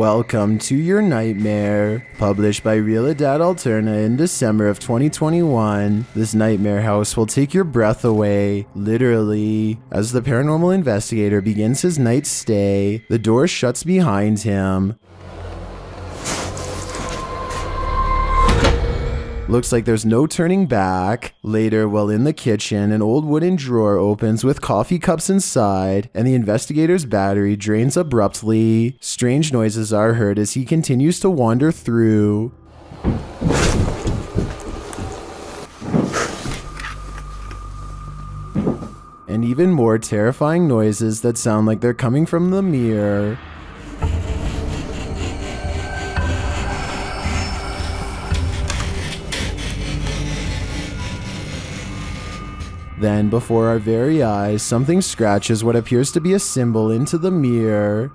Welcome to Your Nightmare, published by Realidad Alterna in December of 2021. This nightmare house will take your breath away, literally. As the paranormal investigator begins his night stay, the door shuts behind him. Looks like there's no turning back. Later, while in the kitchen, an old wooden drawer opens with coffee cups inside, and the investigator's battery drains abruptly. Strange noises are heard as he continues to wander through. And even more terrifying noises that sound like they're coming from the mirror. Then, before our very eyes, something scratches what appears to be a symbol into the mirror.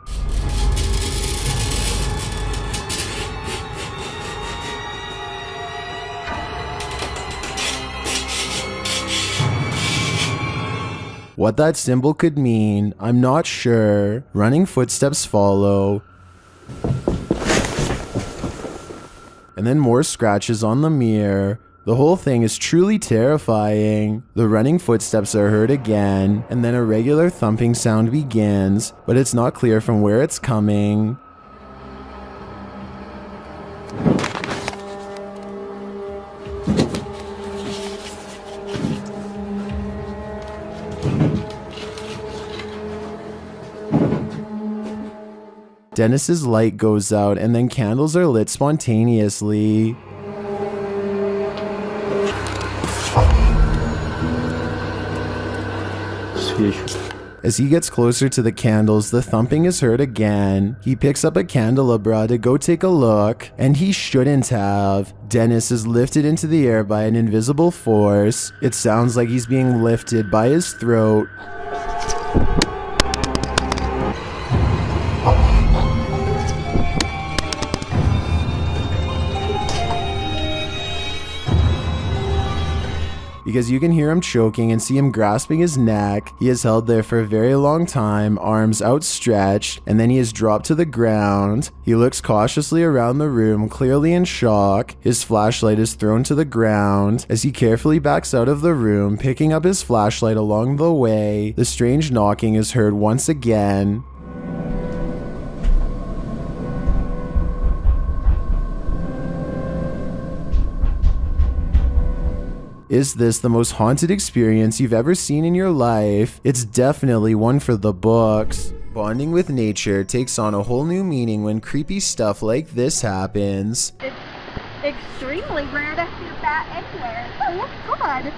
What that symbol could mean, I'm not sure. Running footsteps follow. And then more scratches on the mirror. The whole thing is truly terrifying. The running footsteps are heard again, and then a regular thumping sound begins, but it's not clear from where it's coming. Dennis's light goes out, and then candles are lit spontaneously. As he gets closer to the candles, the thumping is heard again. He picks up a candelabra to go take a look, and he shouldn't have. Dennis is lifted into the air by an invisible force. It sounds like he's being lifted by his throat. Because you can hear him choking and see him grasping his neck. He is held there for a very long time, arms outstretched, and then he is dropped to the ground. He looks cautiously around the room, clearly in shock. His flashlight is thrown to the ground. As he carefully backs out of the room, picking up his flashlight along the way, the strange knocking is heard once again. Is this the most haunted experience you've ever seen in your life? It's definitely one for the books. Bonding with nature takes on a whole new meaning when creepy stuff like this happens. It's extremely rare to see a bat anywhere. Oh, God.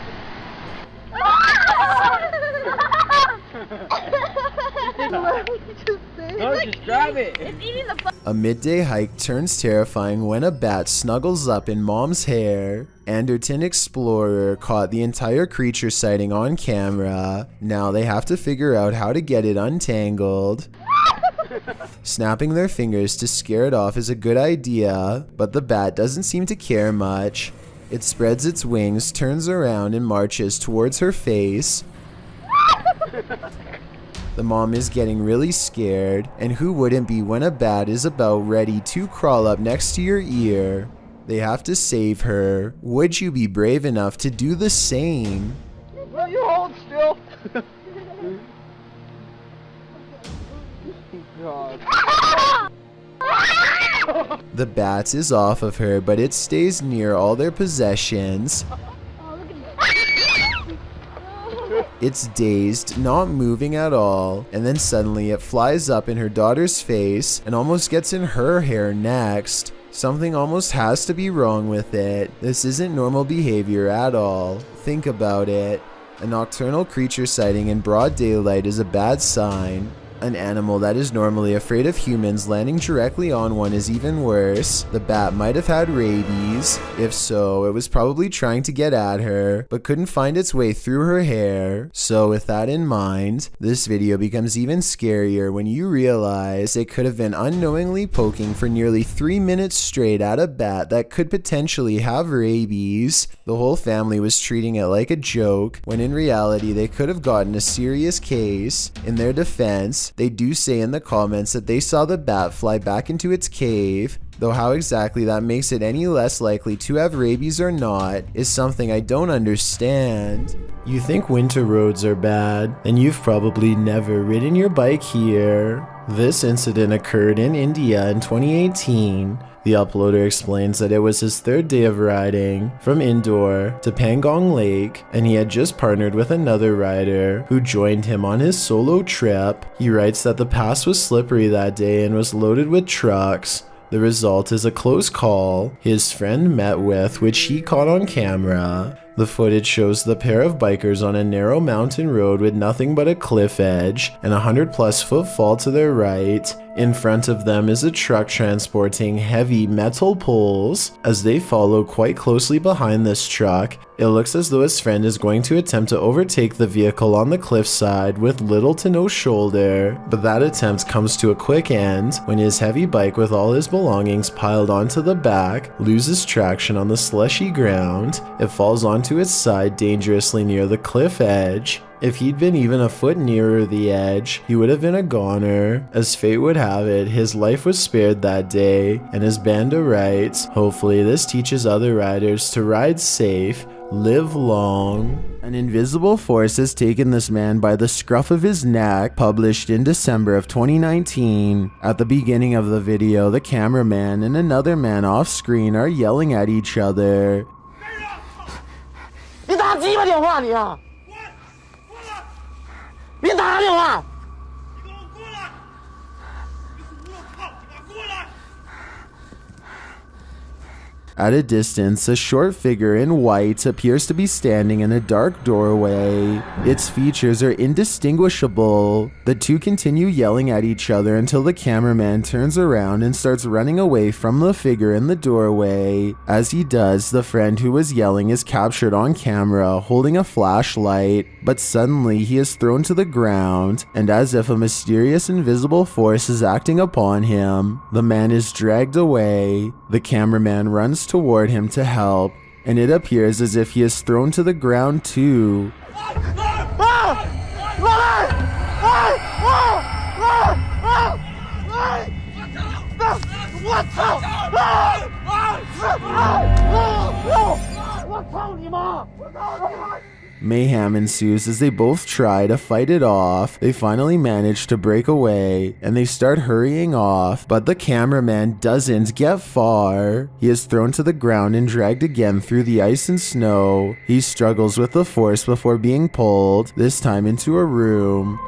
No, just grab it. It's eating the A midday hike turns terrifying when a bat snuggles up in Mom's hair. Anderton Explorer caught the entire creature sighting on camera. Now they have to figure out how to get it untangled. Snapping their fingers to scare it off is a good idea, but the bat doesn't seem to care much. It spreads its wings, turns around, and marches towards her face. The mom is getting really scared, and who wouldn't be when a bat is about ready to crawl up next to your ear? They have to save her. Would you be brave enough to do the same? Will you hold still? God. The bat is off of her, but it stays near all their possessions. It's dazed, not moving at all, and then suddenly it flies up in her daughter's face and almost gets in her hair next. Something almost has to be wrong with it. This isn't normal behavior at all. Think about it. A nocturnal creature sighting in broad daylight is a bad sign. An animal that is normally afraid of humans landing directly on one is even worse. The bat might have had rabies. If so, it was probably trying to get at her, but couldn't find its way through her hair. So with that in mind, this video becomes even scarier when you realize it could have been unknowingly poking for nearly 3 minutes straight at a bat that could potentially have rabies. The whole family was treating it like a joke, when in reality they could have gotten a serious case. In their defense, bat. They do say in the comments that they saw the bat fly back into its cave, though how exactly that makes it any less likely to have rabies or not is something I don't understand. You think winter roads are bad, and you've probably never ridden your bike here. This incident occurred in India in 2018. The uploader explains that it was his third day of riding from Indore to Pangong Lake, and he had just partnered with another rider who joined him on his solo trip. He writes that the pass was slippery that day and was loaded with trucks. The result is a close call his friend met with, which he caught on camera. The footage shows the pair of bikers on a narrow mountain road with nothing but a cliff edge and a 100+ foot fall to their right. In front of them is a truck transporting heavy metal poles. As they follow quite closely behind this truck, it looks as though his friend is going to attempt to overtake the vehicle on the cliffside with little to no shoulder, but that attempt comes to a quick end when his heavy bike with all his belongings piled onto the back loses traction on the slushy ground. It falls onto its side dangerously near the cliff edge. If he'd been even a foot nearer the edge, he would have been a goner. As fate would have it, his life was spared that day, and as Banda writes, hopefully this teaches other riders to ride safe, live long. An invisible force has taken this man by the scruff of his neck, published in December of 2019. At the beginning of the video, the cameraman and another man off screen are yelling at each other. 你打鸡巴电话你啊！你打啥电话？ At a distance, a short figure in white appears to be standing in a dark doorway. Its features are indistinguishable. The two continue yelling at each other until the cameraman turns around and starts running away from the figure in the doorway. As he does, the friend who was yelling is captured on camera holding a flashlight, but suddenly he is thrown to the ground, and as if a mysterious invisible force is acting upon him, the man is dragged away. The cameraman runs toward him to help, and it appears as if he is thrown to the ground too. Mayhem ensues as they both try to fight it off. They finally manage to break away and they start hurrying off, but the cameraman doesn't get far. He is thrown to the ground and dragged again through the ice and snow. He struggles with the force before being pulled, this time into a room.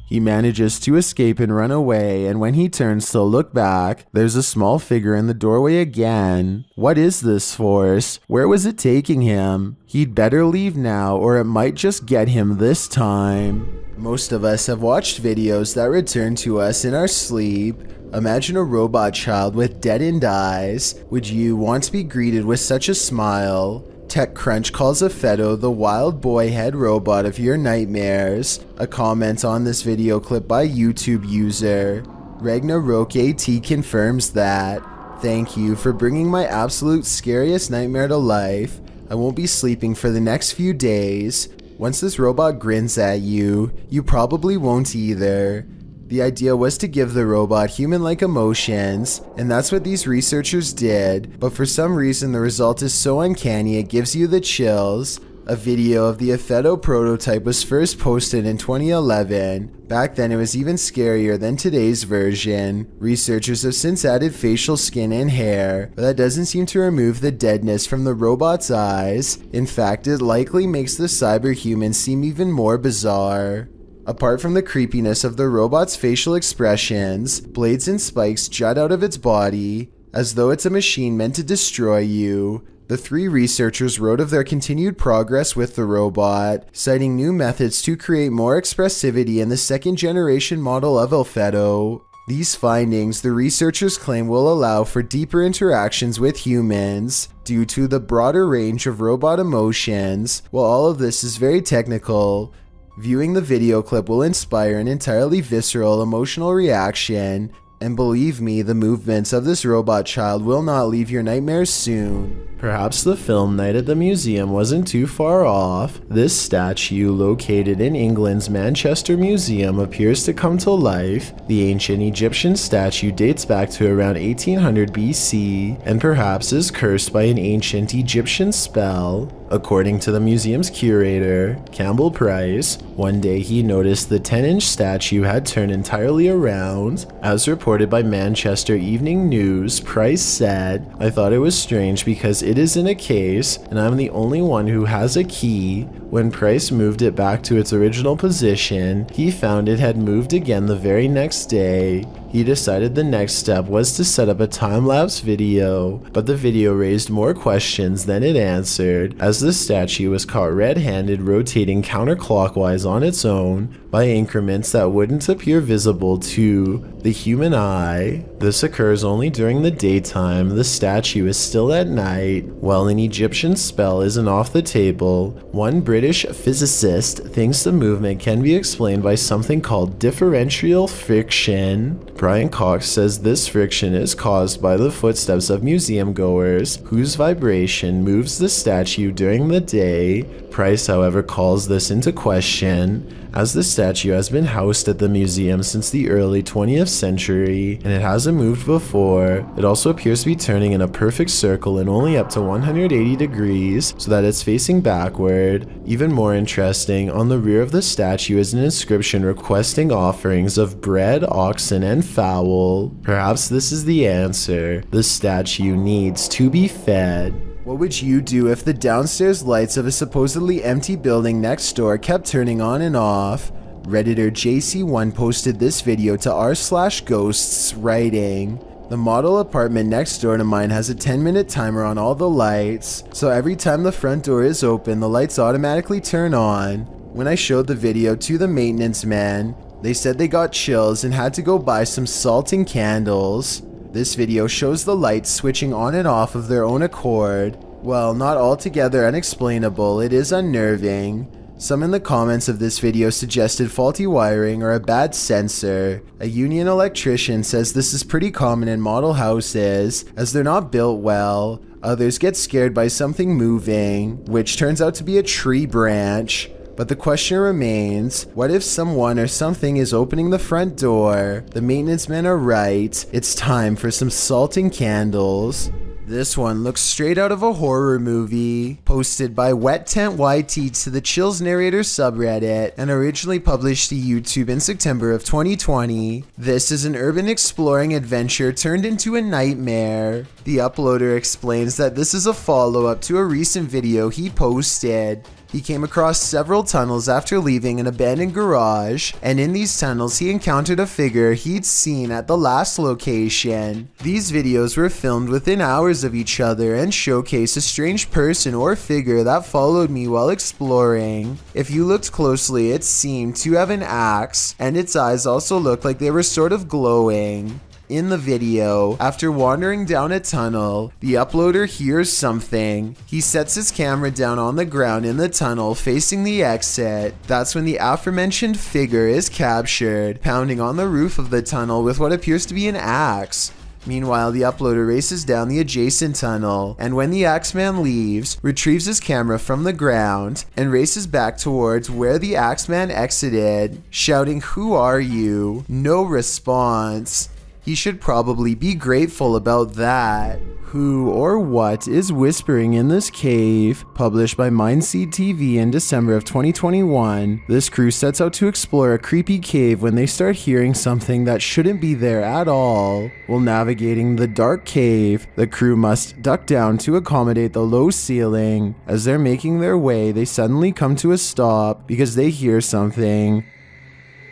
He manages to escape and run away, and when he turns to look back, there's a small figure in the doorway again. What is this force? Where was it taking him? He'd better leave now, or it might just get him this time. Most of us have watched videos that return to us in our sleep. Imagine a robot child with deadened eyes. Would you want to be greeted with such a smile? TechCrunch calls Afeto the wild boy head robot of your nightmares. A comment on this video clip by YouTube user Ragnarok AT confirms that. Thank you for bringing my absolute scariest nightmare to life. I won't be sleeping for the next few days. Once this robot grins at you, you probably won't either. The idea was to give the robot human-like emotions, and that's what these researchers did, but for some reason the result is so uncanny it gives you the chills. A video of the Afeto prototype was first posted in 2011. Back then it was even scarier than today's version. Researchers have since added facial skin and hair, but that doesn't seem to remove the deadness from the robot's eyes. In fact, it likely makes the cyberhuman seem even more bizarre. Apart from the creepiness of the robot's facial expressions, blades and spikes jut out of its body, as though it's a machine meant to destroy you. The three researchers wrote of their continued progress with the robot, citing new methods to create more expressivity in the second-generation model of Afeto. These findings, the researchers claim, will allow for deeper interactions with humans due to the broader range of robot emotions. While all of this is very technical, Viewing the video clip will inspire an entirely visceral emotional reaction, and believe me, the movements of this robot child will not leave your nightmares soon. Perhaps the film night at the museum wasn't too far off. This statue, located in England's Manchester Museum, appears to come to life. The ancient Egyptian statue dates back to around 1800 BC, and perhaps is cursed by an ancient Egyptian spell. According to the museum's curator, Campbell Price, one day he noticed the 10-inch statue had turned entirely around. As reported by Manchester Evening News, Price said, "I thought it was strange because it is in a case, and I'm the only one who has a key. When Price moved it back to its original position, he found it had moved again the very next day. He decided the next step was to set up a time-lapse video, but the video raised more questions than it answered, as the statue was caught red-handed rotating counterclockwise on its own by increments that wouldn't appear visible to the human eye. This occurs only during the daytime. The statue is still at night. While an Egyptian spell isn't off the table, one British physicist thinks the movement can be explained by something called differential friction. Brian Cox says this friction is caused by the footsteps of museum goers, whose vibration moves the statue during the day. Price, however, calls this into question, as the statue has been housed at the museum since the early 20th century, and it hasn't moved before. It also appears to be turning in a perfect circle and only up to 180 degrees, so that it's facing backward. Even more interesting, on the rear of the statue is an inscription requesting offerings of bread, oxen, and fowl. Perhaps this is the answer. The statue needs to be fed. What would you do if the downstairs lights of a supposedly empty building next door kept turning on and off? Redditor JC1 posted this video to r/ghosts, writing, "The model apartment next door to mine has a 10-minute timer on all the lights, so every time the front door is open, the lights automatically turn on. When I showed the video to the maintenance man, they said they got chills and had to go buy some salt and candles." This video shows the lights switching on and off of their own accord. Well, not altogether unexplainable, it is unnerving. Some in the comments of this video suggested faulty wiring or a bad sensor. A union electrician says this is pretty common in model houses, as they're not built well. Others get scared by something moving, which turns out to be a tree branch. But the question remains, what if someone or something is opening the front door? The maintenance men are right, it's time for some salt and candles. This one looks straight out of a horror movie. Posted by Wet Tent YT to the Chills Narrator subreddit and originally published to YouTube in September of 2020. This is an urban exploring adventure turned into a nightmare. The uploader explains that this is a follow-up to a recent video he posted. He came across several tunnels after leaving an abandoned garage, and in these tunnels he encountered a figure he'd seen at the last location. These videos were filmed within hours of each other and showcase a strange person or figure that followed me while exploring. If you looked closely, it seemed to have an axe, and its eyes also looked like they were sort of glowing. In the video, after wandering down a tunnel, the uploader hears something. He sets his camera down on the ground in the tunnel facing the exit. That's when the aforementioned figure is captured, pounding on the roof of the tunnel with what appears to be an axe. Meanwhile, the uploader races down the adjacent tunnel, and when the axeman leaves, retrieves his camera from the ground and races back towards where the axeman exited, shouting, "Who are you?" No response. He should probably be grateful about that. Who or what is whispering in this cave? Published by Mindseed TV in December of 2021, this crew sets out to explore a creepy cave when they start hearing something that shouldn't be there at all. While navigating the dark cave, the crew must duck down to accommodate the low ceiling. As they're making their way, they suddenly come to a stop because they hear something.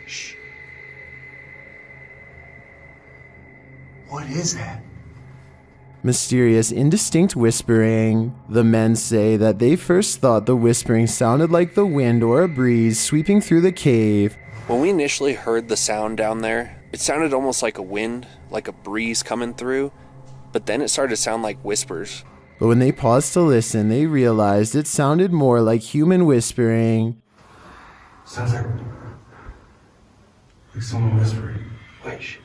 Shh. What is that? Mysterious, indistinct whispering. The men say that they first thought the whispering sounded like the wind or a breeze sweeping through the cave. When we initially heard the sound down there, it sounded almost like a wind, like a breeze coming through, but then it started to sound like whispers. But when they paused to listen, they realized it sounded more like human whispering. Sounds like someone whispering. Wait,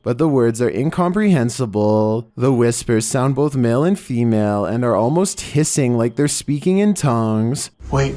But the words are incomprehensible. The whispers sound both male and female and are almost hissing like they're speaking in tongues. Wait.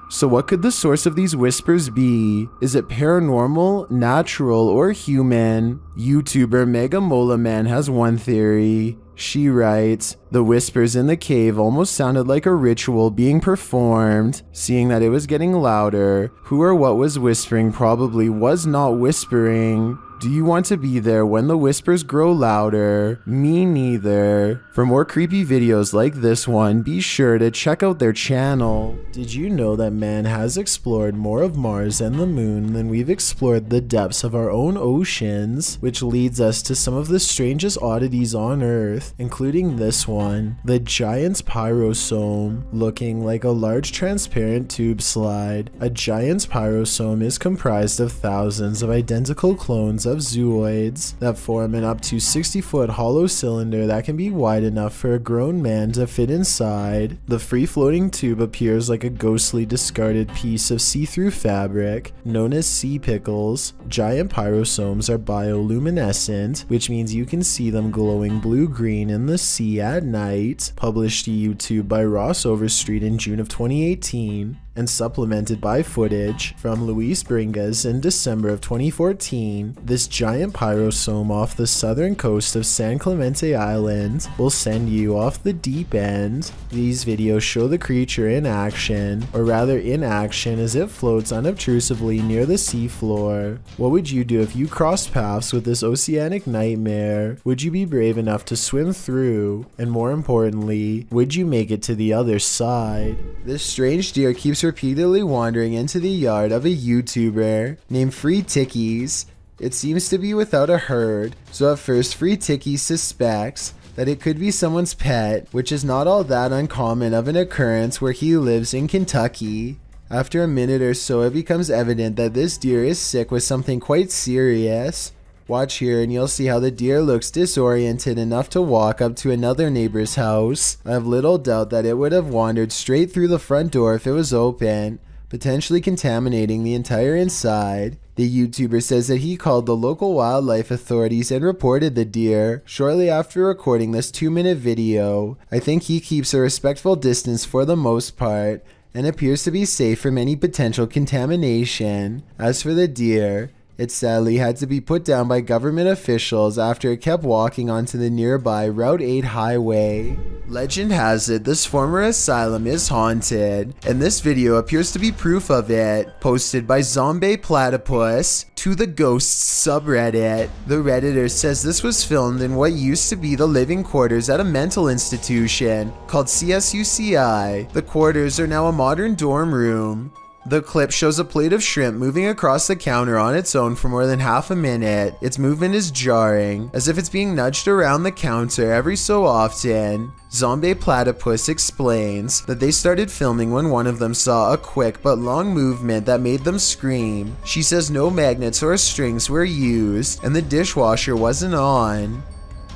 So what could the source of these whispers be? Is it paranormal, natural, or human? YouTuber Mega Mola Man has one theory. She writes, the whispers in the cave almost sounded like a ritual being performed. Seeing that it was getting louder, who or what was whispering probably was not whispering. Do you want to be there when the whispers grow louder? Me neither. For more creepy videos like this one, be sure to check out their channel. Did you know that man has explored more of Mars and the moon than we've explored the depths of our own oceans? Which leads us to some of the strangest oddities on Earth, including this one, the giant's pyrosome, looking like a large transparent tube slide. A giant's pyrosome is comprised of thousands of identical clones of zooids that form an up to 60-foot hollow cylinder that can be wide enough for a grown man to fit inside. The free-floating tube appears like a ghostly discarded piece of see-through fabric known as sea pickles. Giant pyrosomes are bioluminescent, which means you can see them glowing blue-green in the sea at night. Published to YouTube by Ross Overstreet in June of 2018. And supplemented by footage from Luis Bringas in December of 2014, this giant pyrosome off the southern coast of San Clemente Island will send you off the deep end. These videos show the creature in action, or rather inaction as it floats unobtrusively near the seafloor. What would you do if you crossed paths with this oceanic nightmare? Would you be brave enough to swim through? And more importantly, would you make it to the other side? This strange deer keeps repeatedly wandering into the yard of a YouTuber named Free Tickies. It seems to be without a herd, so at first Free Tickies suspects that it could be someone's pet, which is not all that uncommon of an occurrence where he lives in Kentucky. After a minute or so, it becomes evident that this deer is sick with something quite serious. Watch here and you'll see how the deer looks disoriented enough to walk up to another neighbor's house. I have little doubt that it would have wandered straight through the front door if it was open, potentially contaminating the entire inside. The YouTuber says that he called the local wildlife authorities and reported the deer shortly after recording this 2-minute video. I think he keeps a respectful distance for the most part and appears to be safe from any potential contamination. As for the deer, it sadly had to be put down by government officials after it kept walking onto the nearby Route 8 highway. Legend has it this former asylum is haunted, and this video appears to be proof of it, posted by Zombie Platypus to the Ghosts subreddit. The Redditor says this was filmed in what used to be the living quarters at a mental institution called CSUCI. The quarters are now a modern dorm room. The clip shows a plate of shrimp moving across the counter on its own for more than half a minute. Its movement is jarring, as if it's being nudged around the counter every so often. Zombie Platypus explains that they started filming when one of them saw a quick but long movement that made them scream. She says no magnets or strings were used, and the dishwasher wasn't on.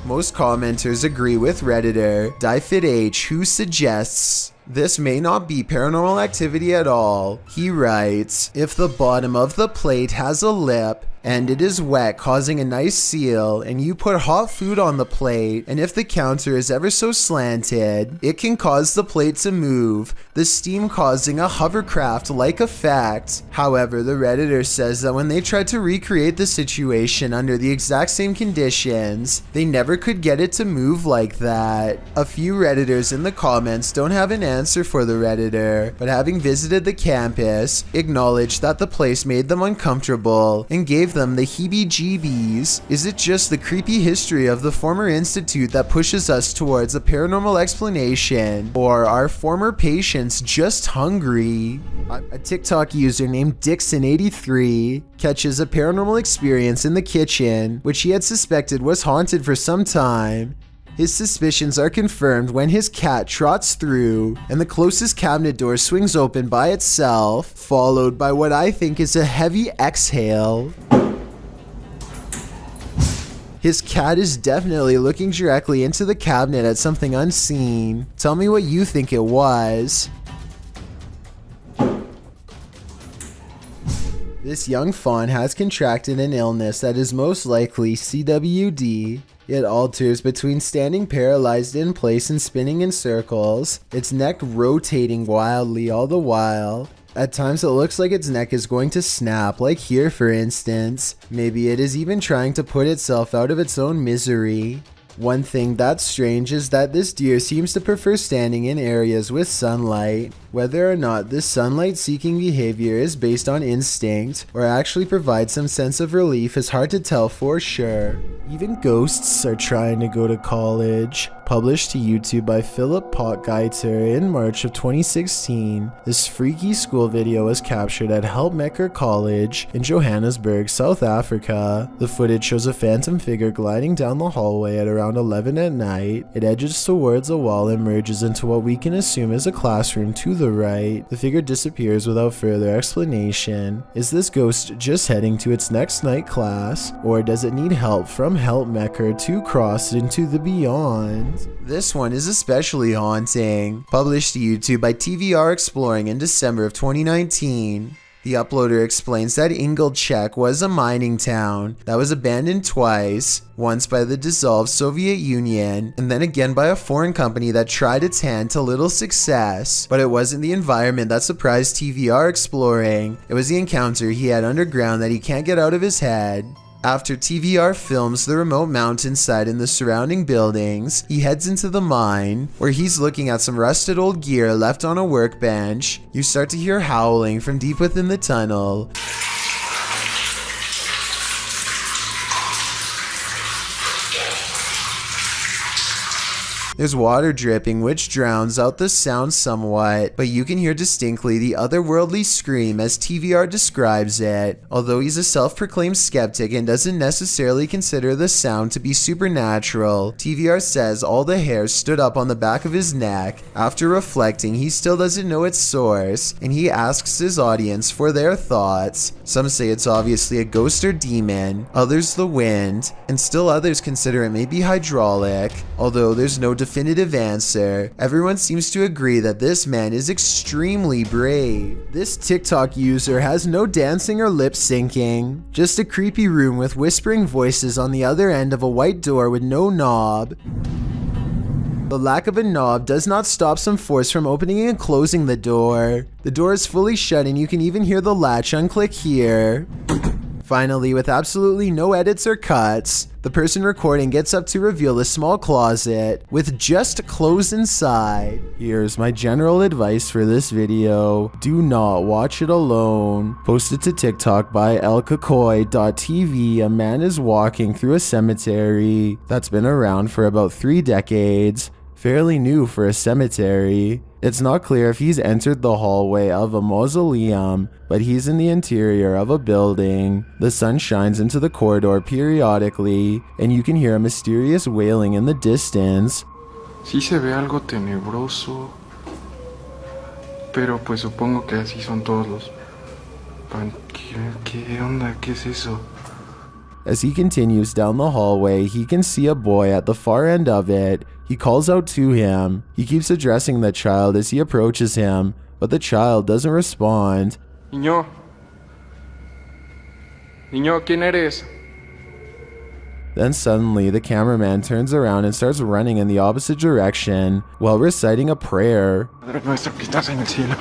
Most commenters agree with Redditor DieFitH, who suggests this may not be paranormal activity at all. He writes, if the bottom of the plate has a lip and it is wet, causing a nice seal, and you put hot food on the plate, and if the counter is ever so slanted, it can cause the plate to move, the steam causing a hovercraft-like effect. However, the Redditor says that when they tried to recreate the situation under the exact same conditions, they never could get it to move like that. A few Redditors in the comments don't have an answer for the Redditor, but having visited the campus, acknowledged that the place made them uncomfortable and gave them the heebie-jeebies. Is it just the creepy history of the former institute that pushes us towards a paranormal explanation? Or are former patients just hungry? A TikTok user named Dixon83 catches a paranormal experience in the kitchen, which he had suspected was haunted for some time. His suspicions are confirmed when his cat trots through and the closest cabinet door swings open by itself, followed by what I think is a heavy exhale. His cat is definitely looking directly into the cabinet at something unseen. Tell me what you think it was. This young fawn has contracted an illness that is most likely CWD. It alters between standing paralyzed in place and spinning in circles, its neck rotating wildly all the while. At times it looks like its neck is going to snap, like here for instance. Maybe it is even trying to put itself out of its own misery. One thing that's strange is that this deer seems to prefer standing in areas with sunlight. Whether or not this sunlight-seeking behavior is based on instinct or actually provides some sense of relief is hard to tell for sure. Even ghosts are trying to go to college. Published to YouTube by Philip Potgieter in March of 2016, this freaky school video was captured at Helpmaker College in Johannesburg, South Africa. The footage shows a phantom figure gliding down the hallway at around 11 at night. It edges towards a wall and merges into what we can assume is a classroom to the right. The figure disappears without further explanation. Is this ghost just heading to its next night class, or does it need help from Helpmaker to cross into the beyond? This one is especially haunting. Published to YouTube by TVR Exploring in December of 2019. The uploader explains that Ingolchek was a mining town that was abandoned twice, once by the dissolved Soviet Union, and then again by a foreign company that tried its hand to little success. But it wasn't the environment that surprised TVR Exploring, it was the encounter he had underground that he can't get out of his head. After TVR films the remote mountainside and the surrounding buildings, he heads into the mine, where he's looking at some rusted old gear left on a workbench. You start to hear howling from deep within the tunnel. There's water dripping, which drowns out the sound somewhat, but you can hear distinctly the otherworldly scream as TVR describes it. Although he's a self-proclaimed skeptic and doesn't necessarily consider the sound to be supernatural, TVR says all the hairs stood up on the back of his neck. After reflecting, he still doesn't know its source, and he asks his audience for their thoughts. Some say it's obviously a ghost or demon, others the wind, and still others consider it may be hydraulic. Although there's no definitive answer, everyone seems to agree that this man is extremely brave. This TikTok user has no dancing or lip syncing, just a creepy room with whispering voices on the other end of a white door with no knob. The lack of a knob does not stop some force from opening and closing the door. The door is fully shut and you can even hear the latch unclick here. Finally, with absolutely no edits or cuts, the person recording gets up to reveal a small closet with just clothes inside. Here's my general advice for this video. Do not watch it alone. Posted to TikTok by elkakoi.tv, a man is walking through a cemetery that's been around for about 3 decades. Fairly new for a cemetery. It's not clear if he's entered the hallway of a mausoleum, but he's in the interior of a building. The sun shines into the corridor periodically, and you can hear a mysterious wailing in the distance. Sí se ve algo tenebroso, pero pues supongo que así son todos los... ¿Qué onda? ¿Qué es eso? As he continues down the hallway, he can see a boy at the far end of it. He calls out to him. He keeps addressing the child as he approaches him, but the child doesn't respond. Niño, ¿quién eres? Then suddenly, the cameraman turns around and starts running in the opposite direction while reciting a prayer. Padre nuestro que estás en el cielo,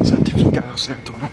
santificado sea tu nombre.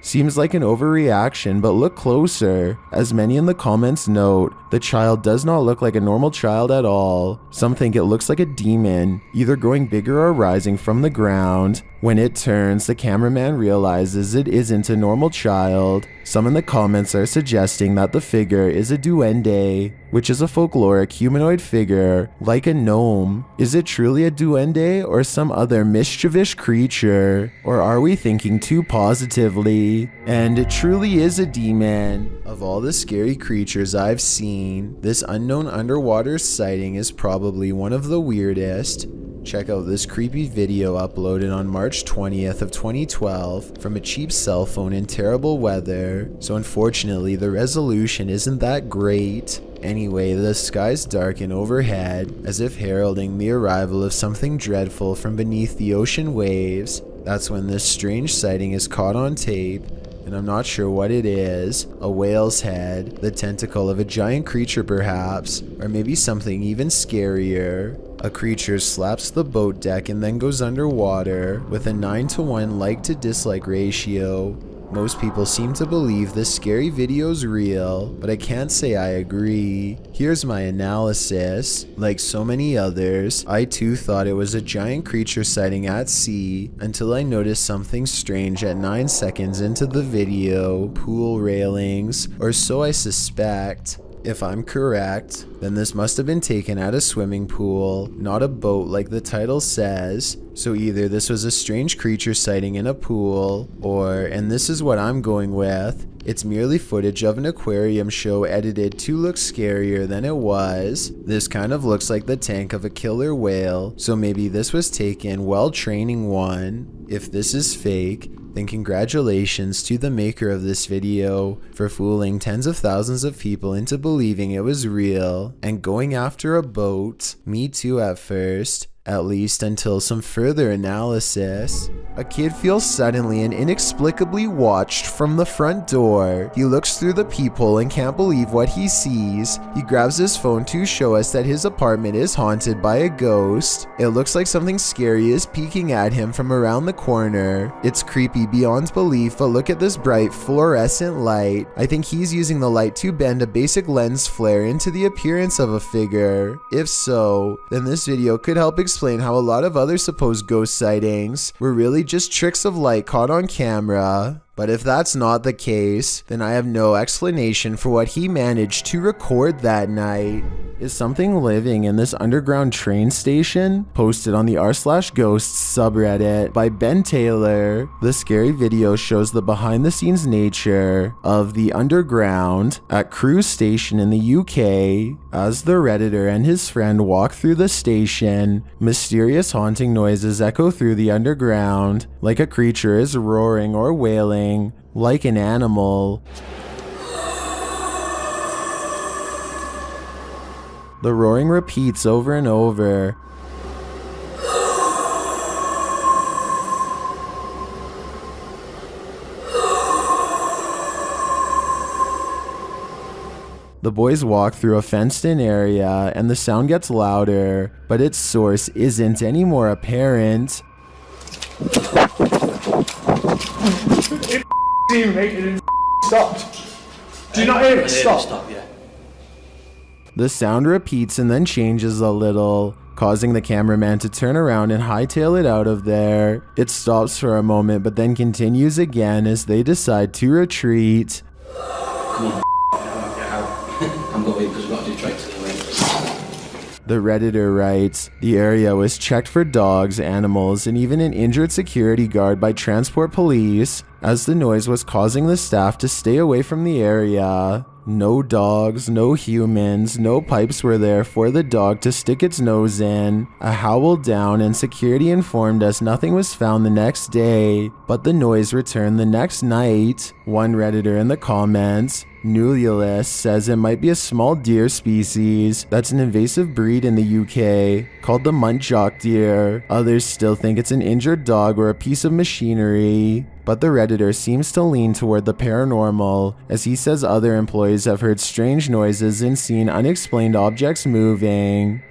Seems like an overreaction, but look closer. As many in the comments note, the child does not look like a normal child at all. Some think it looks like a demon, either growing bigger or rising from the ground. When it turns, the cameraman realizes it isn't a normal child. Some in the comments are suggesting that the figure is a duende, which is a folkloric humanoid figure, like a gnome. Is it truly a duende or some other mischievous creature? Or are we thinking too positively? And it truly is a demon. Of all the scary creatures I've seen, this unknown underwater sighting is probably one of the weirdest. Check out this creepy video uploaded on March 20th of 2012 from a cheap cell phone in terrible weather, so unfortunately the resolution isn't that great. Anyway, the skies darken overhead as if heralding the arrival of something dreadful from beneath the ocean waves. That's when this strange sighting is caught on tape, and I'm not sure what it is. A whale's head, the tentacle of a giant creature perhaps, or maybe something even scarier. A creature slaps the boat deck and then goes underwater with a 9-to-1 like to dislike ratio. Most people seem to believe this scary video's real, but I can't say I agree. Here's my analysis. Like so many others, I too thought it was a giant creature sighting at sea until I noticed something strange at 9 seconds into the video. Pool railings, or so I suspect. If I'm correct, then this must have been taken at a swimming pool, not a boat like the title says. So either this was a strange creature sighting in a pool, or, and this is what I'm going with, it's merely footage of an aquarium show edited to look scarier than it was. This kind of looks like the tank of a killer whale, so maybe this was taken while training one. If this is fake, then congratulations to the maker of this video for fooling tens of thousands of people into believing it was real and going after a boat. Me too at first. At least until some further analysis. A kid feels suddenly and inexplicably watched from the front door. He looks through the peephole and can't believe what he sees. He grabs his phone to show us that his apartment is haunted by a ghost. It looks like something scary is peeking at him from around the corner. It's creepy beyond belief, but look at this bright fluorescent light. I think he's using the light to bend a basic lens flare into the appearance of a figure. If so, then this video could help explain how a lot of other supposed ghost sightings were really just tricks of light caught on camera. But if that's not the case, then I have no explanation for what he managed to record that night. Is something living in this underground train station? Posted on the r/ghosts subreddit by Ben Taylor. The scary video shows the behind the scenes nature of the underground at Crewe Station in the UK. As the redditor and his friend walk through the station, mysterious haunting noises echo through the underground, like a creature is roaring or wailing, like an animal. The roaring repeats over and over. The boys walk through a fenced-in area, and the sound gets louder, but its source isn't any more apparent. It stopped. Do you not hear it? Stop. Yeah. The sound repeats and then changes a little, causing the cameraman to turn around and hightail it out of there. It stops for a moment, but then continues again as they decide to retreat. Come on, get out. I'm going because we've got to do tricks anyway. The Redditor writes, the area was checked for dogs, animals, and even an injured security guard by transport police, as the noise was causing the staff to stay away from the area. No dogs, no humans, no pipes were there for the dog to stick its nose in. A howl down, and security informed us nothing was found the next day, but the noise returned the next night. One Redditor in the comments, Nululus, says it might be a small deer species that's an invasive breed in the UK called the muntjac deer. Others still think it's an injured dog or a piece of machinery. But the Redditor seems to lean toward the paranormal, as he says other employees have heard strange noises and seen unexplained objects moving.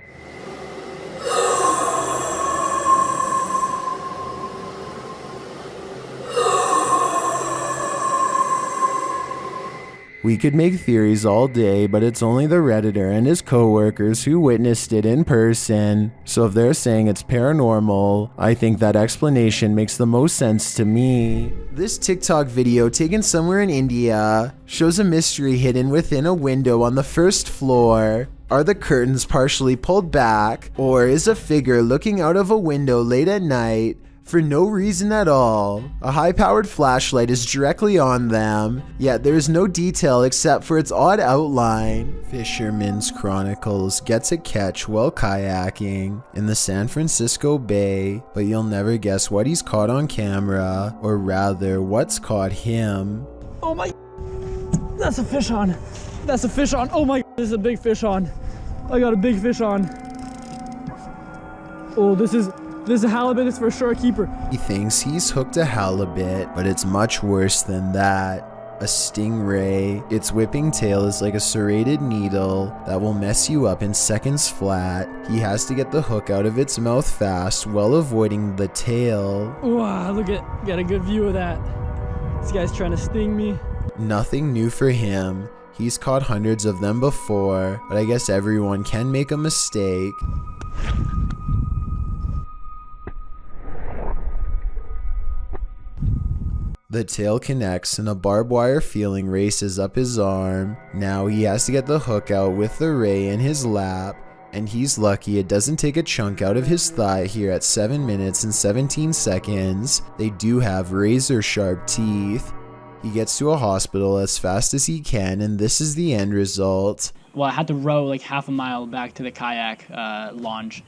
We could make theories all day, but it's only the Redditor and his co-workers who witnessed it in person. So if they're saying it's paranormal, I think that explanation makes the most sense to me. This TikTok video taken somewhere in India shows a mystery hidden within a window on the first floor. Are the curtains partially pulled back, or is a figure looking out of a window late at night for no reason at all. A high-powered flashlight is directly on them, yet there is no detail except for its odd outline. Fisherman's Chronicles gets a catch while kayaking in the San Francisco Bay, but you'll never guess what he's caught on camera, or rather, what's caught him. Oh my, that's a fish on. That's a fish on. Oh my, this is a big fish on. I got a big fish on. Oh, this is a halibut. It's for sure a keeper. He thinks he's hooked a halibut, but it's much worse than that. A stingray. Its whipping tail is like a serrated needle that will mess you up in seconds flat. He has to get the hook out of its mouth fast while avoiding the tail. Wow, look at, got a good view of that. This guy's trying to sting me. Nothing new for him. He's caught hundreds of them before, but I guess everyone can make a mistake. The tail connects and a barbed wire feeling races up his arm. Now he has to get the hook out with the ray in his lap, and he's lucky it doesn't take a chunk out of his thigh here at 7 minutes and 17 seconds. They do have razor sharp teeth. He gets to a hospital as fast as he can, and this is the end result. Well, I had to row like half a mile back to the kayak launch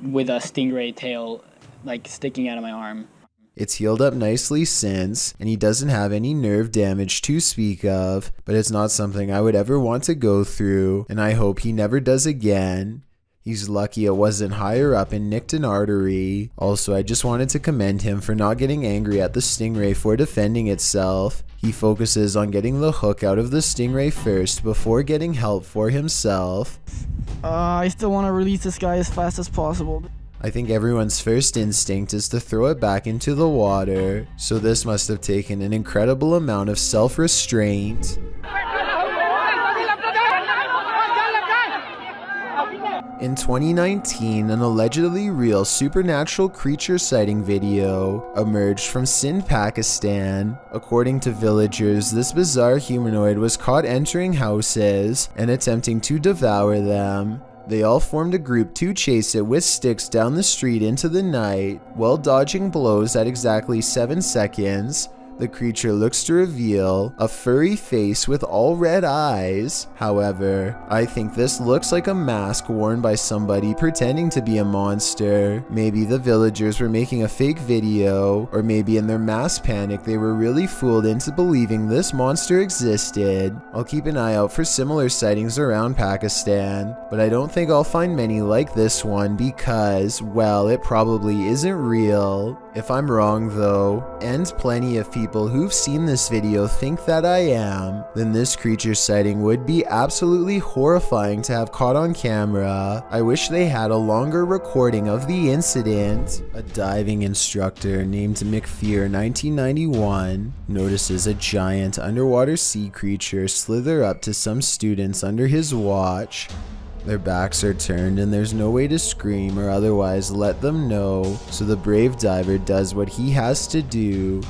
with a stingray tail like sticking out of my arm. It's healed up nicely since, and he doesn't have any nerve damage to speak of, but it's not something I would ever want to go through, and I hope he never does again. He's lucky it wasn't higher up and nicked an artery. Also, I just wanted to commend him for not getting angry at the stingray for defending itself. He focuses on getting the hook out of the stingray first before getting help for himself. I still want to release this guy as fast as possible. I think everyone's first instinct is to throw it back into the water, so this must have taken an incredible amount of self-restraint. In 2019, an allegedly real supernatural creature sighting video emerged from Sindh, Pakistan. According to villagers, this bizarre humanoid was caught entering houses and attempting to devour them. They all formed a group to chase it with sticks down the street into the night. While dodging blows at exactly 7 seconds, the creature looks to reveal a furry face with all red eyes. However, I think this looks like a mask worn by somebody pretending to be a monster. Maybe the villagers were making a fake video, or maybe in their mass panic they were really fooled into believing this monster existed. I'll keep an eye out for similar sightings around Pakistan, but I don't think I'll find many like this one because, well, it probably isn't real. If I'm wrong though, and plenty of people who've seen this video think that I am, then this creature sighting would be absolutely horrifying to have caught on camera. I wish they had a longer recording of the incident. A diving instructor named McFear 1991 notices a giant underwater sea creature slither up to some students under his watch. Their backs are turned and there's no way to scream or otherwise let them know, so the brave diver does what he has to do.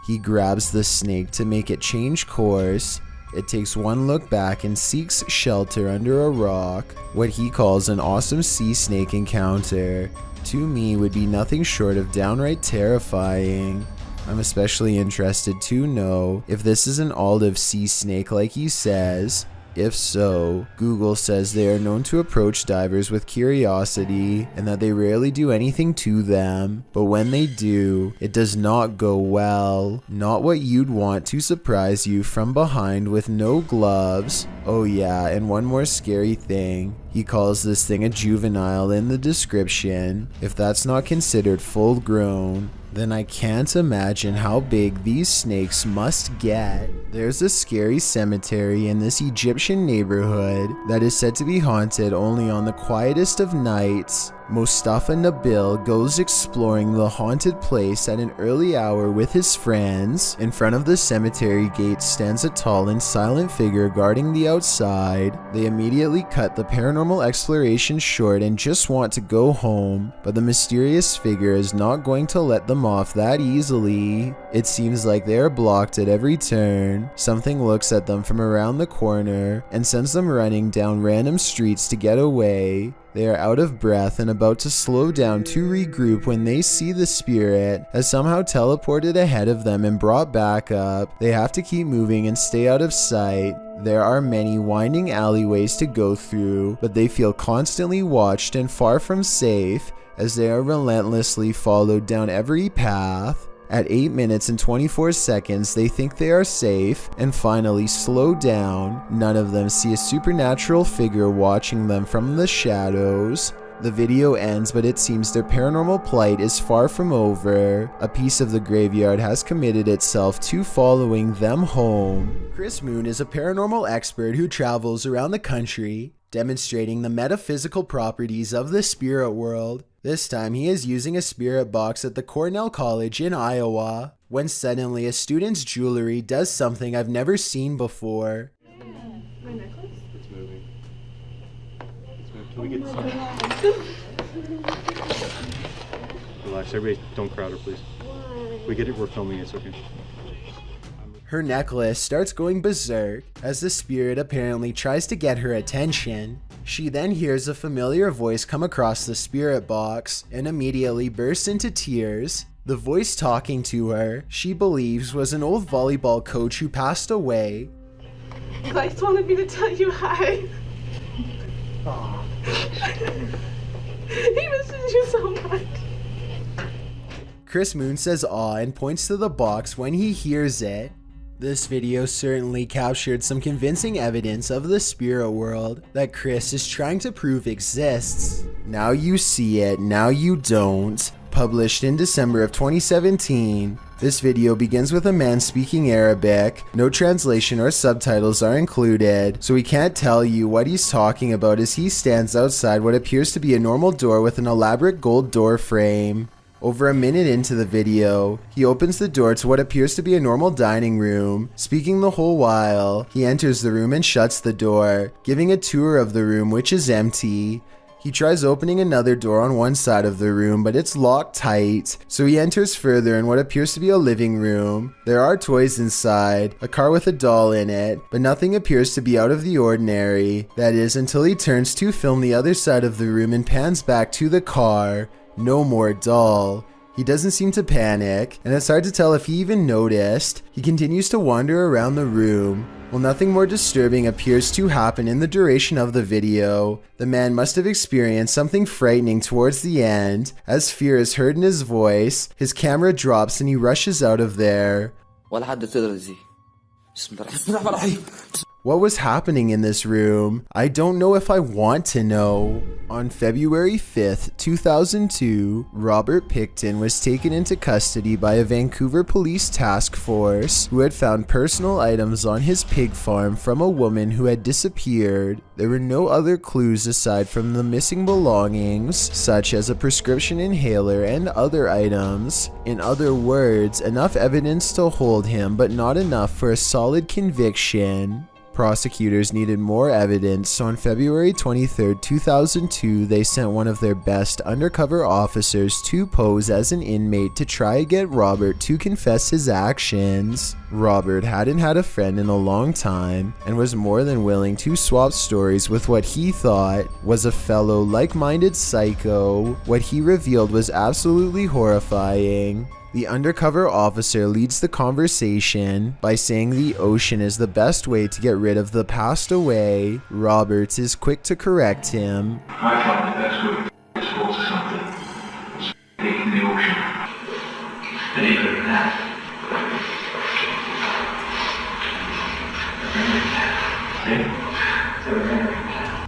He grabs the snake to make it change course. It takes one look back and seeks shelter under a rock. What he calls an awesome sea snake encounter, to me, would be nothing short of downright terrifying. I'm especially interested to know if this is an olive sea snake like he says. If so, Google says they are known to approach divers with curiosity and that they rarely do anything to them, but when they do, it does not go well. Not what you'd want to surprise you from behind with no gloves. Oh yeah, and one more scary thing. He calls this thing a juvenile in the description. If that's not considered full grown, then I can't imagine how big these snakes must get. There's a scary cemetery in this Egyptian neighborhood that is said to be haunted only on the quietest of nights. Mustafa Nabil goes exploring the haunted place at an early hour with his friends. In front of the cemetery gate stands a tall and silent figure guarding the outside. They immediately cut the paranormal exploration short and just want to go home, but the mysterious figure is not going to let them off that easily. It seems like they are blocked at every turn. Something looks at them from around the corner and sends them running down random streets to get away. They are out of breath and about to slow down to regroup when they see the spirit has somehow teleported ahead of them and brought back up. They have to keep moving and stay out of sight. There are many winding alleyways to go through, but they feel constantly watched and far from safe as they are relentlessly followed down every path. At 8 minutes and 24 seconds, they think they are safe and finally slow down. None of them see a supernatural figure watching them from the shadows. The video ends, but it seems their paranormal plight is far from over. A piece of the graveyard has committed itself to following them home. Chris Moon is a paranormal expert who travels around the country, demonstrating the metaphysical properties of the spirit world. This time he is using a spirit box at the Cornell College in Iowa, when suddenly a student's jewelry does something I've never seen before. My necklace? It's moving. Can we get some? Relax, everybody don't crowd her, please. We get it, we're filming, it's okay. Her necklace starts going berserk as the spirit apparently tries to get her attention. She then hears a familiar voice come across the spirit box and immediately bursts into tears. The voice talking to her, she believes, was an old volleyball coach who passed away. Gleich wanted me to tell you hi. He misses you so much. Chris Moon says aw and points to the box when he hears it. This video certainly captured some convincing evidence of the spirit world that Chris is trying to prove exists. Now you see it, now you don't. Published in December of 2017. This video begins with a man speaking Arabic. No translation or subtitles are included, so we can't tell you what he's talking about as he stands outside what appears to be a normal door with an elaborate gold door frame. Over a minute into the video, he opens the door to what appears to be a normal dining room. Speaking the whole while, he enters the room and shuts the door, giving a tour of the room, which is empty. He tries opening another door on one side of the room, but it's locked tight, so he enters further in what appears to be a living room. There are toys inside, a car with a doll in it, but nothing appears to be out of the ordinary. That is, until he turns to film the other side of the room and pans back to the car. No more doll. He doesn't seem to panic, and it's hard to tell if he even noticed. He continues to wander around the room. While nothing more disturbing appears to happen in the duration of the video, the man must have experienced something frightening towards the end. As fear is heard in his voice, his camera drops and he rushes out of there. What was happening in this room? I don't know if I want to know. On February 5th, 2002, Robert Picton was taken into custody by a Vancouver police task force who had found personal items on his pig farm from a woman who had disappeared. There were no other clues aside from the missing belongings, such as a prescription inhaler and other items. In other words, enough evidence to hold him, but not enough for a solid conviction. Prosecutors needed more evidence, so on February 23, 2002, they sent one of their best undercover officers to pose as an inmate to try and get Robert to confess his actions. Robert hadn't had a friend in a long time and was more than willing to swap stories with what he thought was a fellow like-minded psycho. What he revealed was absolutely horrifying. The undercover officer leads the conversation by saying the ocean is the best way to get rid of the passed away. Roberts is quick to correct him. I find the best way to dispose of something is taking the ocean. And even that.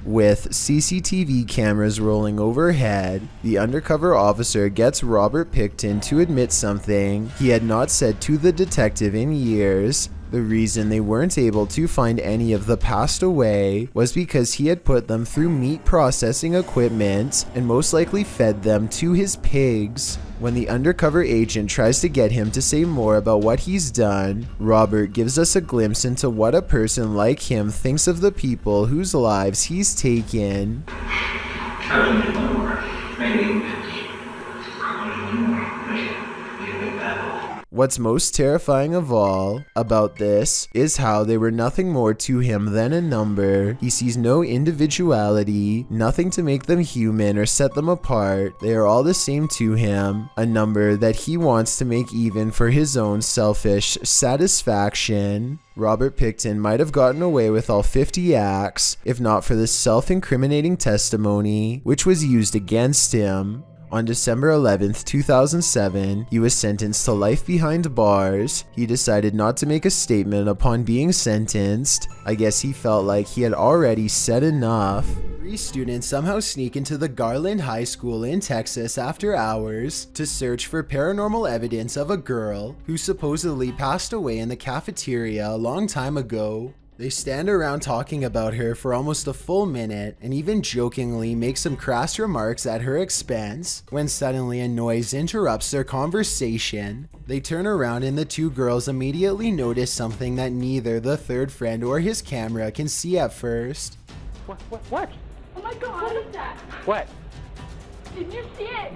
With CCTV cameras rolling overhead, the undercover officer gets Robert Picton to admit something he had not said to the detective in years. The reason they weren't able to find any of the passed away was because he had put them through meat processing equipment and most likely fed them to his pigs. When the undercover agent tries to get him to say more about what he's done, Robert gives us a glimpse into what a person like him thinks of the people whose lives he's taken. What's most terrifying of all about this is how they were nothing more to him than a number. He sees no individuality, nothing to make them human or set them apart. They are all the same to him, a number that he wants to make even for his own selfish satisfaction. Robert Pickton might have gotten away with all 50 acts if not for this self-incriminating testimony, which was used against him. On December 11th, 2007, he was sentenced to life behind bars. He decided not to make a statement upon being sentenced. I guess he felt like he had already said enough. 3 students somehow sneak into the Garland High School in Texas after hours to search for paranormal evidence of a girl who supposedly passed away in the cafeteria a long time ago. They stand around talking about her for almost a full minute and even jokingly make some crass remarks at her expense when suddenly a noise interrupts their conversation. They turn around and the 2 girls immediately notice something that neither the third friend or his camera can see at first. What? Oh my god. What is that? What? Did you see it?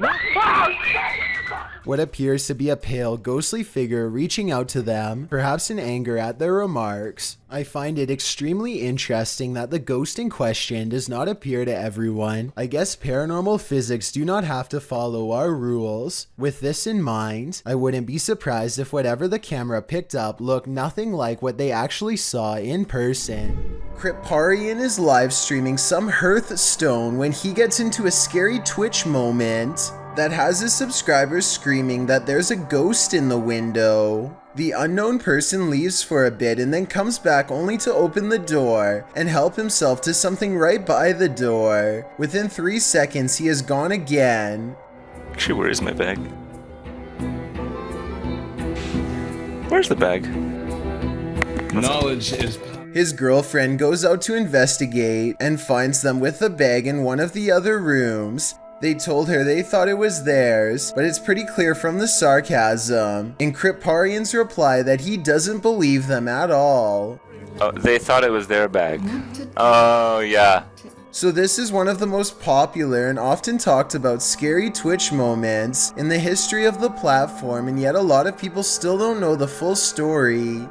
What appears to be a pale, ghostly figure reaching out to them, perhaps in anger at their remarks. I find it extremely interesting that the ghost in question does not appear to everyone. I guess paranormal physics do not have to follow our rules. With this in mind, I wouldn't be surprised if whatever the camera picked up looked nothing like what they actually saw in person. Kriparian is live streaming some Hearthstone when he gets into a scary Twitch moment that has his subscribers screaming that there's a ghost in the window. The unknown person leaves for a bit and then comes back only to open the door and help himself to something right by the door. Within 3 seconds, he is gone again. Actually, where is my bag? Where's the bag? Knowledge is... His girlfriend goes out to investigate and finds them with the bag in one of the other rooms. They told her they thought it was theirs, but it's pretty clear from the sarcasm in Kriparian's reply that he doesn't believe them at all. Oh, they thought it was their bag. Oh, yeah. So this is one of the most popular and often talked about scary Twitch moments in the history of the platform, and yet a lot of people still don't know the full story.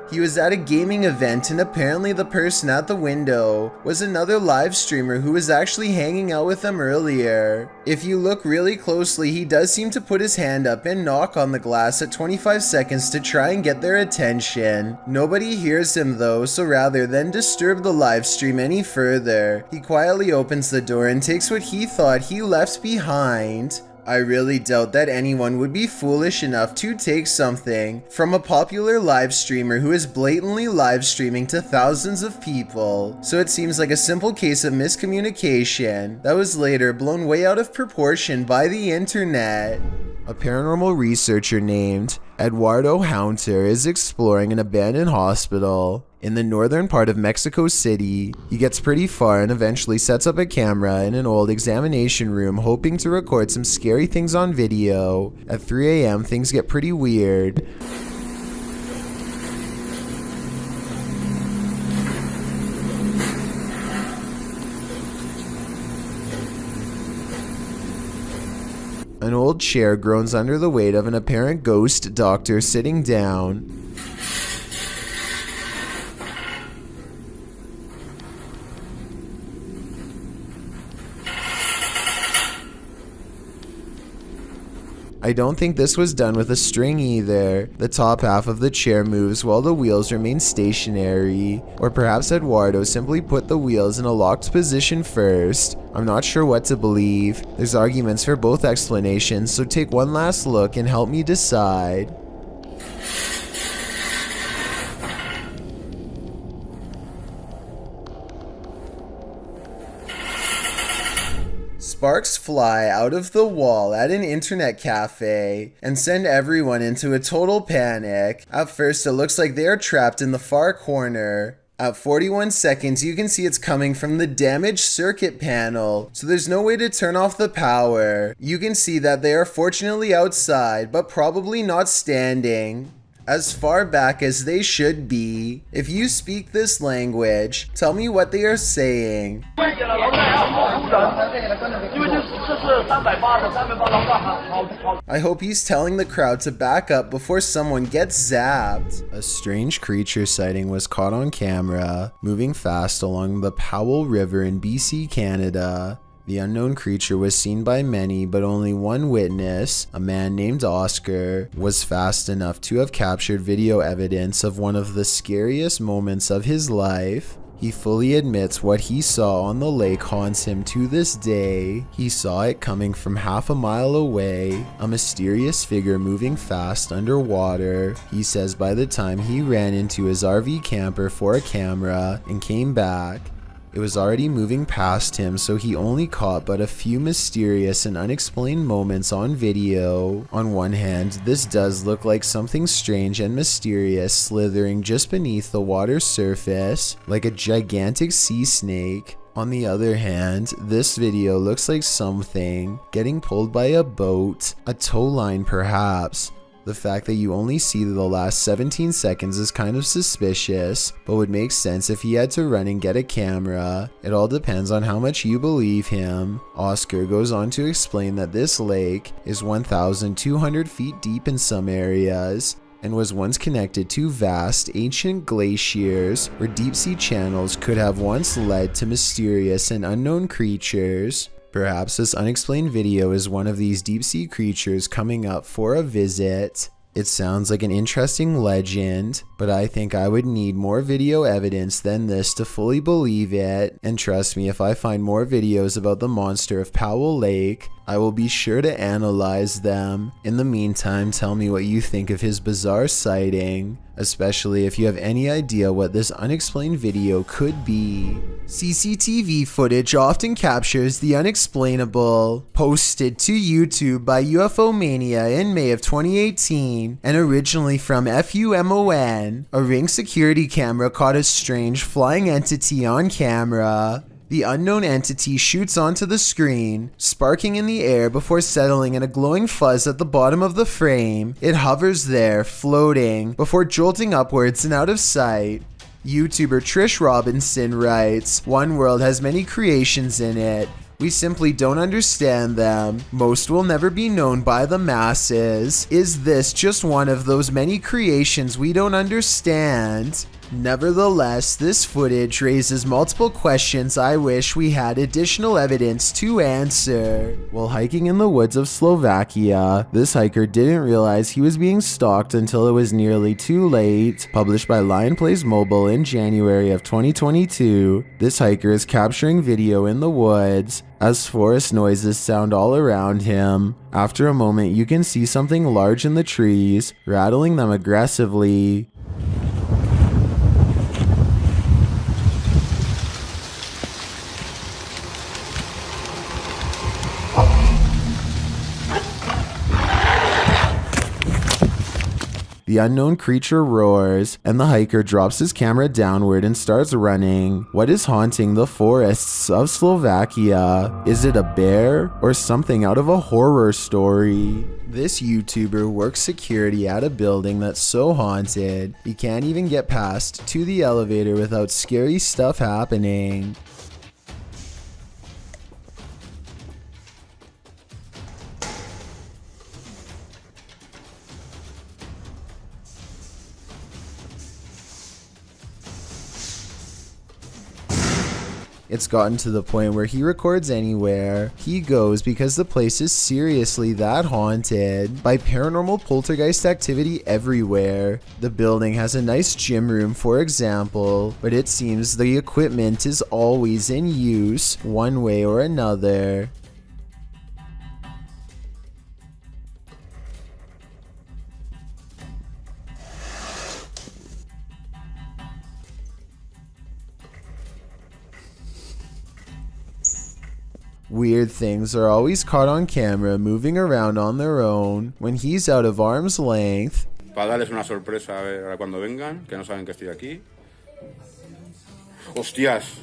He was at a gaming event and apparently the person at the window was another live streamer who was actually hanging out with them earlier. If you look really closely, he does seem to put his hand up and knock on the glass at 25 seconds to try and get their attention. Nobody hears him though, so rather than disturb the live stream any further, he quietly opens the door and takes what he thought he left behind. I really doubt that anyone would be foolish enough to take something from a popular live streamer who is blatantly live streaming to thousands of people. So it seems like a simple case of miscommunication that was later blown way out of proportion by the internet. A paranormal researcher named Eduardo Haunter is exploring an abandoned hospital in the northern part of Mexico City. He gets pretty far and eventually sets up a camera in an old examination room hoping to record some scary things on video. At 3 a.m. things get pretty weird. An old chair groans under the weight of an apparent ghost doctor sitting down. I don't think this was done with a string either. The top half of the chair moves while the wheels remain stationary. Or perhaps Eduardo simply put the wheels in a locked position first. I'm not sure what to believe. There's arguments for both explanations, so take one last look and help me decide. Sparks fly out of the wall at an internet cafe and send everyone into a total panic. At first, it looks like they are trapped in the far corner. At 41 seconds, you can see it's coming from the damaged circuit panel, so there's no way to turn off the power. You can see that they are fortunately outside, but probably not standing as far back as they should be. If you speak this language, tell me what they are saying. I hope he's telling the crowd to back up before someone gets zapped. A strange creature sighting was caught on camera, moving fast along the Powell River in BC, Canada. The unknown creature was seen by many, but only one witness, a man named Oscar, was fast enough to have captured video evidence of one of the scariest moments of his life. He fully admits what he saw on the lake haunts him to this day. He saw it coming from half a mile away, a mysterious figure moving fast underwater. He says by the time he ran into his RV camper for a camera and came back, it was already moving past him, so he only caught but a few mysterious and unexplained moments on video. On one hand, this does look like something strange and mysterious slithering just beneath the water's surface, like a gigantic sea snake. On the other hand, this video looks like something getting pulled by a boat, a tow line perhaps. The fact that you only see the last 17 seconds is kind of suspicious, but would make sense if he had to run and get a camera. It all depends on how much you believe him. Oscar goes on to explain that this lake is 1,200 feet deep in some areas, and was once connected to vast ancient glaciers where deep sea channels could have once led to mysterious and unknown creatures. Perhaps this unexplained video is one of these deep sea creatures coming up for a visit. It sounds like an interesting legend, but I think I would need more video evidence than this to fully believe it. And trust me, if I find more videos about the monster of Powell Lake, I will be sure to analyze them. In the meantime, tell me what you think of his bizarre sighting, especially if you have any idea what this unexplained video could be. CCTV footage often captures the unexplainable. Posted to YouTube by UFO Mania in May of 2018, and originally from FUMON, a Ring security camera caught a strange flying entity on camera. The unknown entity shoots onto the screen, sparking in the air before settling in a glowing fuzz at the bottom of the frame. It hovers there, floating, before jolting upwards and out of sight. YouTuber Trish Robinson writes, "One world has many creations in it. We simply don't understand them. Most will never be known by the masses. Is this just one of those many creations we don't understand?" Nevertheless, this footage raises multiple questions I wish we had additional evidence to answer. While hiking in the woods of Slovakia, this hiker didn't realize he was being stalked until it was nearly too late. Published by Lion Plays Mobile in January of 2022, this hiker is capturing video in the woods as forest noises sound all around him. After a moment, you can see something large in the trees, rattling them aggressively. The unknown creature roars, and the hiker drops his camera downward and starts running. What is haunting the forests of Slovakia? Is it a bear or something out of a horror story? This YouTuber works security at a building that's so haunted, he can't even get past to the elevator without scary stuff happening. It's gotten to the point where he records anywhere he goes because the place is seriously that haunted by paranormal poltergeist activity everywhere. The building has a nice gym room, for example, but it seems the equipment is always in use one way or another. Weird things are always caught on camera moving around on their own when he's out of arm's length. Para darles una sorpresa a ver cuando vengan, que no saben que estoy aquí. ¡Hostias!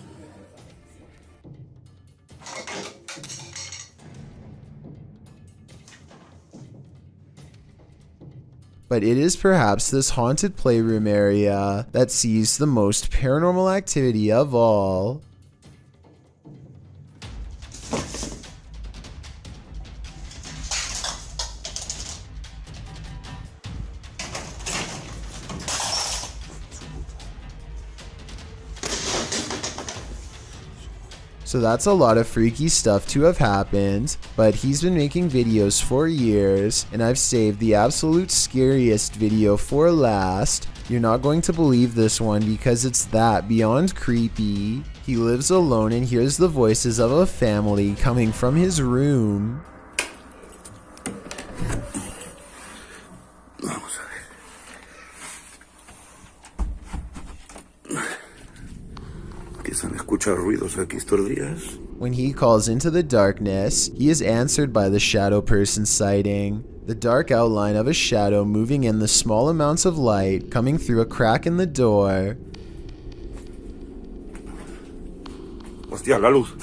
But it is perhaps this haunted playroom area that sees the most paranormal activity of all. So that's a lot of freaky stuff to have happened, but he's been making videos for years, and I've saved the absolute scariest video for last. You're not going to believe this one because it's that beyond creepy. He lives alone and hears the voices of a family coming from his room. When he calls into the darkness, he is answered by the shadow person sighting. The dark outline of a shadow moving in the small amounts of light coming through a crack in the door. Hostia, la luz.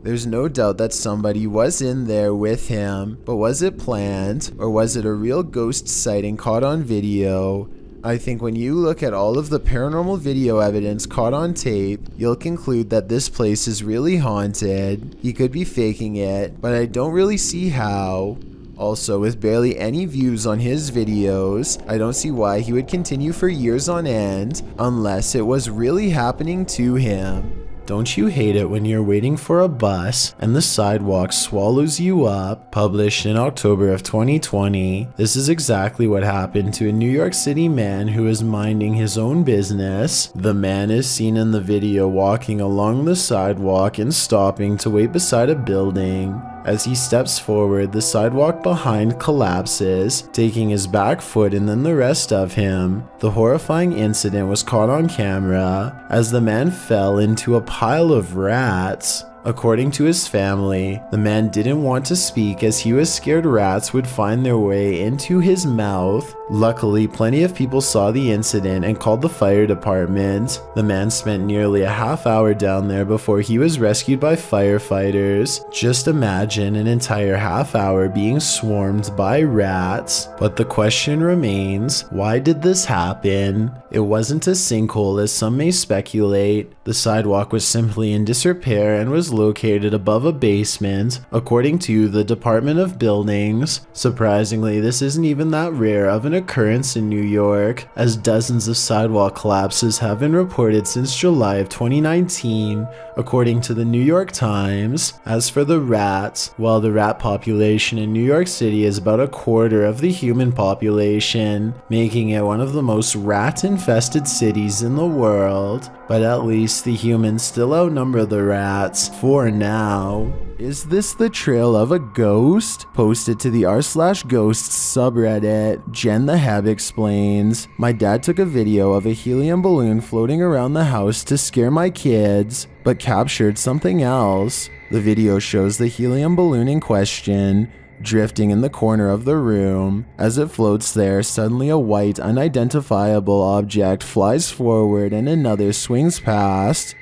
There's no doubt that somebody was in there with him, but was it planned, or was it a real ghost sighting caught on video? I think when you look at all of the paranormal video evidence caught on tape, you'll conclude that this place is really haunted. He could be faking it, but I don't really see how. Also, with barely any views on his videos, I don't see why he would continue for years on end, unless it was really happening to him. Don't you hate it when you're waiting for a bus and the sidewalk swallows you up? Published in October of 2020, this is exactly what happened to a New York City man who is minding his own business. The man is seen in the video walking along the sidewalk and stopping to wait beside a building. As he steps forward, the sidewalk behind collapses, taking his back foot and then the rest of him. The horrifying incident was caught on camera as the man fell into a pile of rats. According to his family, the man didn't want to speak as he was scared rats would find their way into his mouth. Luckily, plenty of people saw the incident and called the fire department. The man spent nearly a half hour down there before he was rescued by firefighters. Just imagine an entire half hour being swarmed by rats. But the question remains, why did this happen? It wasn't a sinkhole as some may speculate. The sidewalk was simply in disrepair and was located above a basement, according to the Department of Buildings. Surprisingly, this isn't even that rare of an occurrence in New York, as dozens of sidewalk collapses have been reported since July of 2019, according to the New York Times. As for the rats, well, the rat population in New York City is about a quarter of the human population, making it one of the most rat-infested cities in the world. But at least the humans still outnumber the rats, for now. Is this the trail of a ghost? Posted to the r/ghosts subreddit, Jen the Heb explains, my dad took a video of a helium balloon floating around the house to scare my kids, but captured something else. The video shows the helium balloon in question drifting in the corner of the room. As it floats there, suddenly a white, unidentifiable object flies forward and another swings past.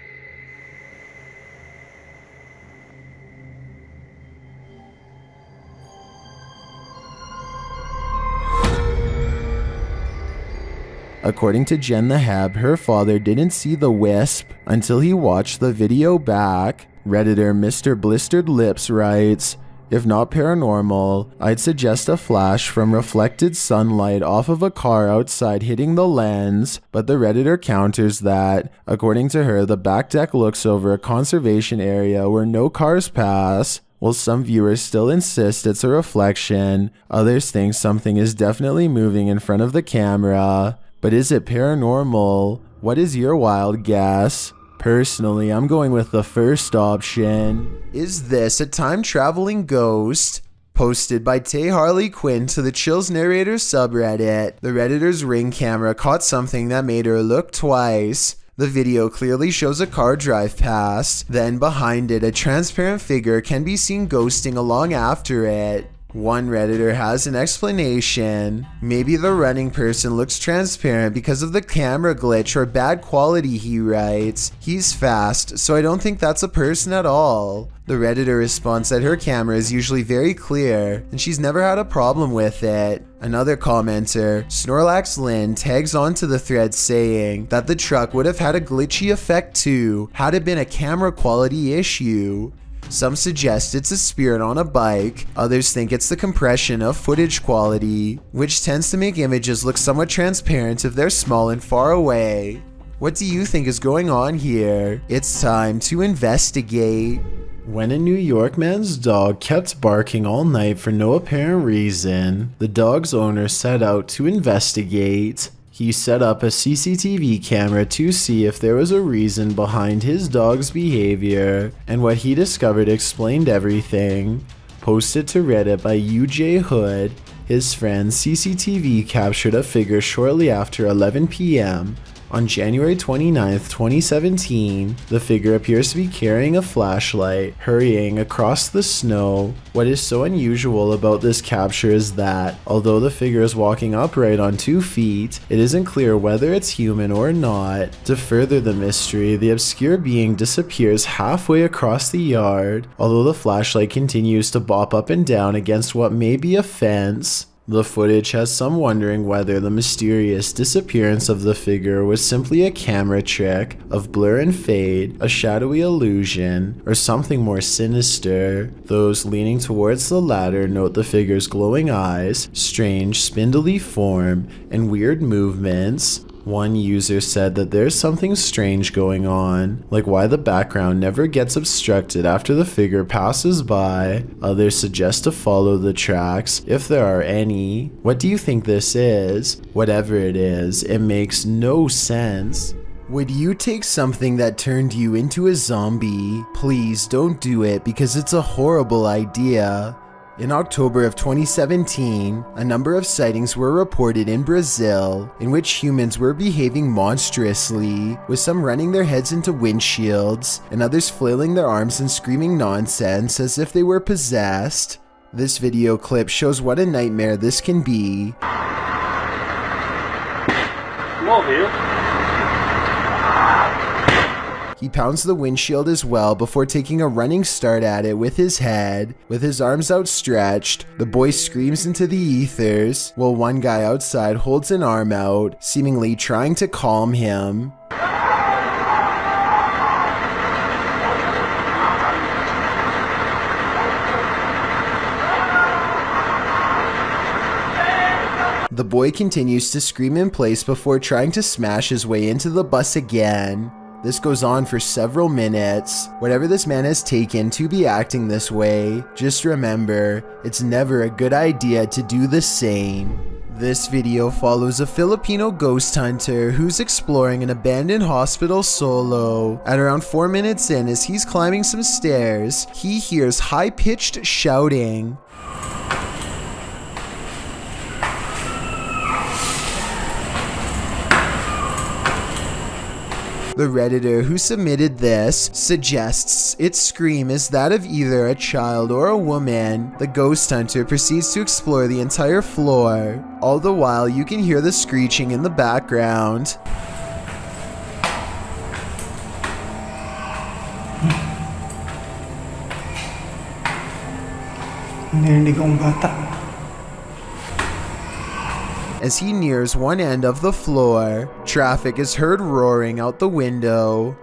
According to Jen the Heb, her father didn't see the wisp until he watched the video back. Redditor Mr. Blistered Lips writes, if not paranormal, I'd suggest a flash from reflected sunlight off of a car outside hitting the lens, but the Redditor counters that, according to her, the back deck looks over a conservation area where no cars pass. While some viewers still insist it's a reflection, others think something is definitely moving in front of the camera. But is it paranormal? What is your wild guess? Personally, I'm going with the first option. Is this a time-traveling ghost? Posted by Tay Harley Quinn to the Chills Narrator subreddit, the Redditor's Ring camera caught something that made her look twice. The video clearly shows a car drive past, then behind it a transparent figure can be seen ghosting along after it. One Redditor has an explanation. Maybe the running person looks transparent because of the camera glitch or bad quality, he writes. He's fast, so I don't think that's a person at all. The Redditor responds that her camera is usually very clear and she's never had a problem with it. Another commenter, Snorlax Lynn, tags onto the thread saying that the truck would have had a glitchy effect too had it been a camera quality issue. Some suggest it's a spirit on a bike, others think it's the compression of footage quality, which tends to make images look somewhat transparent if they're small and far away. What do you think is going on here? It's time to investigate. When a New York man's dog kept barking all night for no apparent reason, the dog's owner set out to investigate. He set up a CCTV camera to see if there was a reason behind his dog's behavior, and what he discovered explained everything. Posted to Reddit by UJ Hood, his friend's CCTV captured a figure shortly after 11 p.m. On January 29, 2017, the figure appears to be carrying a flashlight, hurrying across the snow. What is so unusual about this capture is that, although the figure is walking upright on 2 feet, it isn't clear whether it's human or not. To further the mystery, the obscure being disappears halfway across the yard, although the flashlight continues to bop up and down against what may be a fence. The footage has some wondering whether the mysterious disappearance of the figure was simply a camera trick of blur and fade, a shadowy illusion, or something more sinister. Those leaning towards the latter note the figure's glowing eyes, strange spindly form, and weird movements. One user said that there's something strange going on, like why the background never gets obstructed after the figure passes by. Others suggest to follow the tracks, if there are any. What do you think this is? Whatever it is, it makes no sense. Would you take something that turned you into a zombie? Please don't do it because it's a horrible idea. In October of 2017, a number of sightings were reported in Brazil in which humans were behaving monstrously, with some running their heads into windshields and others flailing their arms and screaming nonsense as if they were possessed. This video clip shows what a nightmare this can be. Come over here. He pounds the windshield as well before taking a running start at it with his head. With his arms outstretched, the boy screams into the ethers, while one guy outside holds an arm out, seemingly trying to calm him. The boy continues to scream in place before trying to smash his way into the bus again. This goes on for several minutes. Whatever this man has taken to be acting this way, just remember, it's never a good idea to do the same. This video follows a Filipino ghost hunter who's exploring an abandoned hospital solo. At around 4 minutes in, as he's climbing some stairs, he hears high-pitched shouting. The Redditor who submitted this suggests its scream is that of either a child or a woman. The ghost hunter proceeds to explore the entire floor. All the while, you can hear the screeching in the background. Narinig akong bata. As he nears one end of the floor, traffic is heard roaring out the window.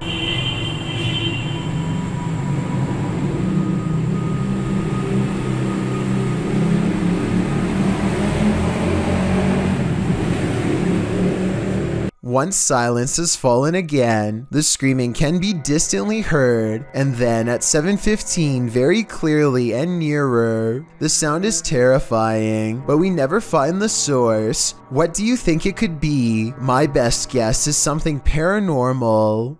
Once silence has fallen again, the screaming can be distantly heard, and then at 7:15 very clearly and nearer. The sound is terrifying, but we never find the source. What do you think it could be? My best guess is something paranormal.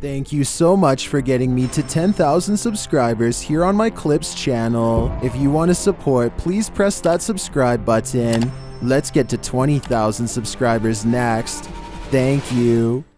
Thank Thank you so much for getting me to 10,000 subscribers here on my Clips channel. If you want to support, please press that subscribe button. Let's get to 20,000 subscribers next. Thank you.